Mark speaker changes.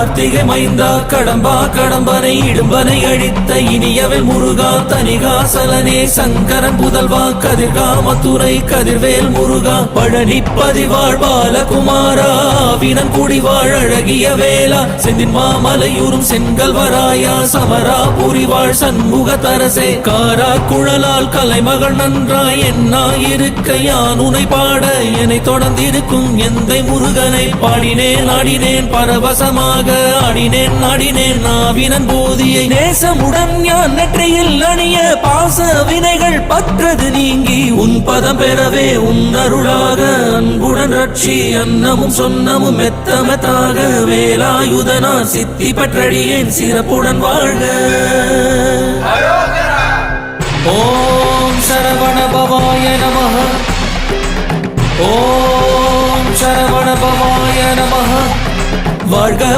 Speaker 1: கார்த்திகை மைந்தா கடம்பா கடம்பனை இடும்பனை அழித்த இனியவள் முருகா தனிகாசலனே சங்கரன் புதல்வா கதிர்காமத்துறை கதிர்வேல் முருகா பழனி பதிவாழ் பாலகுமாரா வினன் குடிவாழ் அழகிய வேளா செந்தின் மாமலையூரும் செங்கல்வராயா சமரா புரிவாழ் சண்முக தரசே காரா குழலால் கலைமகள் நன்றாய் என்னாயிருக்க யான் உனை பாட என்னை தொடர்ந்திருக்கும் எந்தை முருகனை பாடினேன் ஆடினேன் பரவசமாக ஆடினேன் ஆடினேன் நாவினன் போதியை நேசமுடன் யான் நெற்றியில் அணிய பாச வினைகள் பற்றது நீங்கி உன் பதம் பெறவே உன் அருளாக அன்புடன் ரட்சி அன்னமும் சொன்னமும் மெத்தமெத்தாக வேலாயுதனா சித்தி பற்றடியேன் சிறப்புடன் வாழ்க. ஓம் சரவண பவாய நமஹ. ஓம் சரவண பவாய நமஹ. வாழ்க